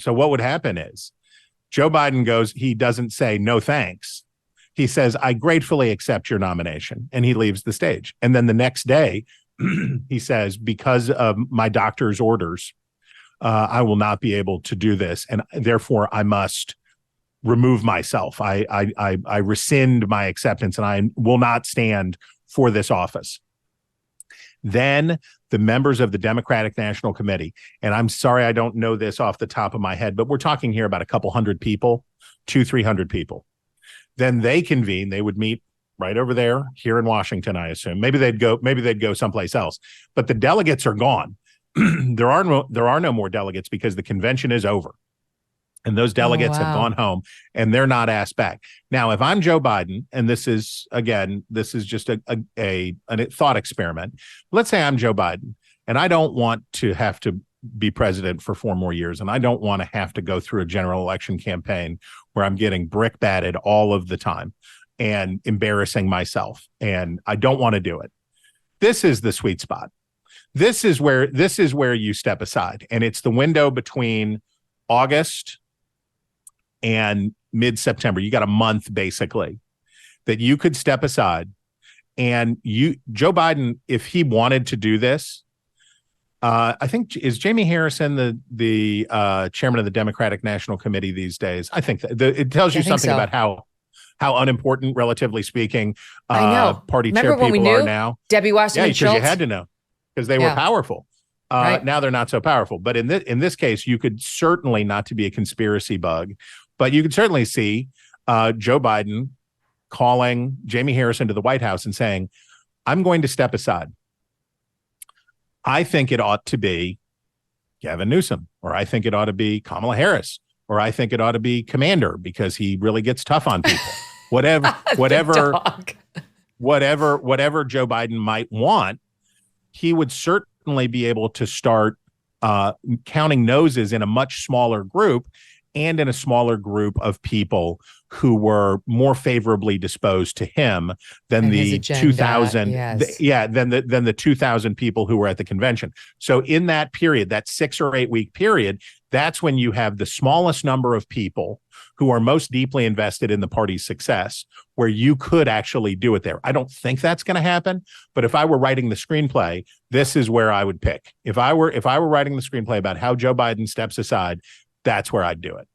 So what would happen is Joe Biden he doesn't say no thanks. He says, I gratefully accept your nomination. And he leaves the stage. And then the next day, he says, because of my doctor's orders, I will not be able to do this. And therefore, I must remove myself. I rescind my acceptance and I will not stand for this office. Then the members of the Democratic National Committee, and I'm sorry I don't know this off the top of my head, but we're talking here about a couple hundred people, 200-300 people. Then they convene. They would meet right over there here in Washington, I assume. Maybe they'd go someplace else. But the delegates are gone. There are no more delegates because the convention is over. And those delegates have gone home and they're not asked back. Now, if I'm Joe Biden, and this is just a thought experiment. Let's say I'm Joe Biden and I don't want to have to be president for 4 more years. And I don't want to have to go through a general election campaign where I'm getting brickbatted all of the time and embarrassing myself. And I don't want to do it. This is the sweet spot. This is where you step aside. And it's the window between August and mid-September. You got a month basically that you could step aside. And Joe Biden, if he wanted to do this, I think, is Jamie Harrison the chairman of the Democratic National Committee these days? I think it tells you something about how unimportant, relatively speaking, party chair people are now. Debbie Wasserman Schultz. Yeah, because you had to know because they were powerful. Right. Now they're not so powerful. But in this case, you could certainly, not to be a conspiracy bug, but you could certainly see Joe Biden calling Jamie Harrison to the White House and saying, I'm going to step aside. I think it ought to be Gavin Newsom, or I think it ought to be Kamala Harris, or I think it ought to be Commander because he really gets tough on people. Whatever Joe Biden might want, he would certainly be able to start counting noses in a much smaller group and in a smaller group of people who were more favorably disposed to him than the 2,000, than the 2,000 people who were at the convention. So in that period, that 6 or 8 week period, that's when you have the smallest number of people who are most deeply invested in the party's success, where you could actually do it there. I don't think that's going to happen, but if I were writing the screenplay, this is where I would pick. If I were writing the screenplay about how Joe Biden steps aside, that's where I'd do it.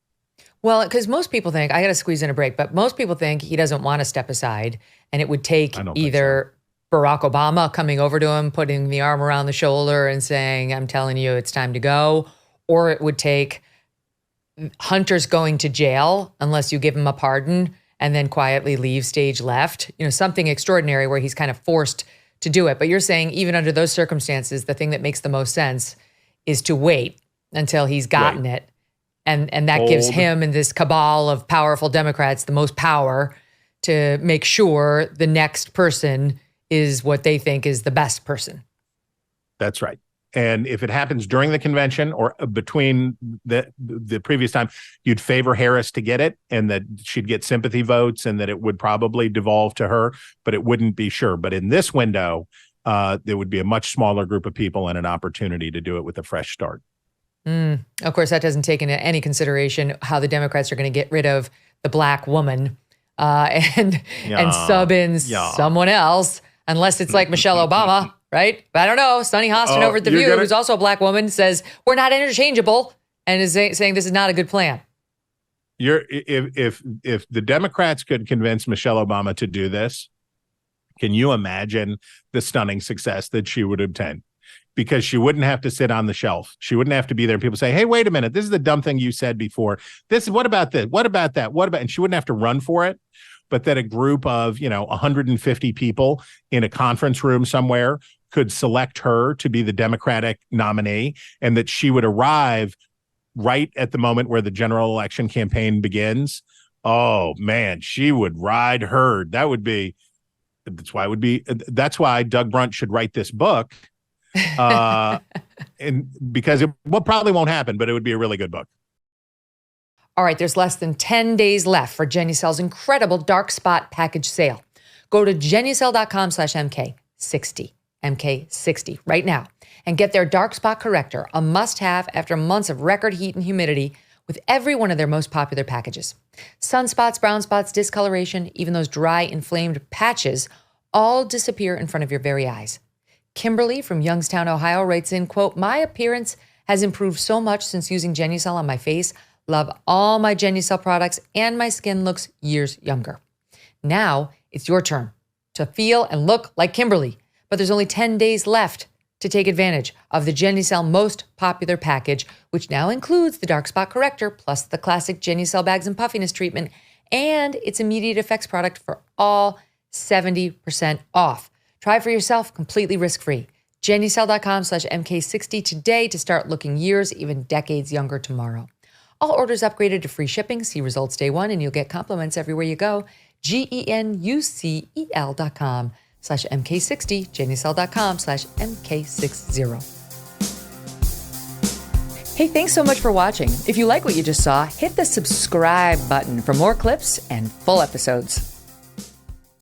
Well, because most people think, I got to squeeze in a break, but most people think he doesn't want to step aside, and it would take either Barack Obama coming over to him, putting the arm around the shoulder and saying, I'm telling you, it's time to go, or it would take Hunter's going to jail unless you give him a pardon and then quietly leave stage left, something extraordinary where he's kind of forced to do it. But you're saying even under those circumstances, the thing that makes the most sense is to wait until he's gotten it. And that gives him and this cabal of powerful Democrats the most power to make sure the next person is what they think is the best person. That's right. And if it happens during the convention or between the previous time, you'd favor Harris to get it and that she'd get sympathy votes and that it would probably devolve to her, but it wouldn't be sure. But in this window, there would be a much smaller group of people and an opportunity to do it with a fresh start. Of course, that doesn't take into any consideration how the Democrats are going to get rid of the black woman and sub in someone else, unless it's like Michelle Obama, right? But I don't know. Sonny Hostin over at The View, who's also a black woman, says we're not interchangeable and is saying this is not a good plan. If the Democrats could convince Michelle Obama to do this, can you imagine the stunning success that she would obtain? Because she wouldn't have to sit on the shelf. She wouldn't have to be there. People say, hey, wait a minute. This is the dumb thing you said before. What about this? What about that? And she wouldn't have to run for it. But that a group of, 150 people in a conference room somewhere could select her to be the Democratic nominee, and that she would arrive right at the moment where the general election campaign begins. Oh, man, she would ride herd. That's why Doug Brunt should write this book. And because it probably won't happen, but it would be a really good book. All right, there's less than 10 days left for Genucel's incredible dark spot package sale. Go to Genucel.com/MK60, MK60 right now, and get their dark spot corrector, a must-have after months of record heat and humidity, with every one of their most popular packages. Sunspots, brown spots, discoloration, even those dry, inflamed patches all disappear in front of your very eyes. Kimberly from Youngstown, Ohio writes in, quote, "My appearance has improved so much since using Genucel on my face. Love all my Genucel products and my skin looks years younger." Now it's your turn to feel and look like Kimberly, but there's only 10 days left to take advantage of the Genucel most popular package, which now includes the dark spot corrector plus the classic Genucel bags and puffiness treatment and its immediate effects product for all 70% off. Try for yourself completely risk-free. Genucel.com/MK60 today to start looking years, even decades younger tomorrow. All orders upgraded to free shipping. See results day one and you'll get compliments everywhere you go. GENUCEL.com/MK60. Genucel.com/MK60. Hey, thanks so much for watching. If you like what you just saw, hit the subscribe button for more clips and full episodes.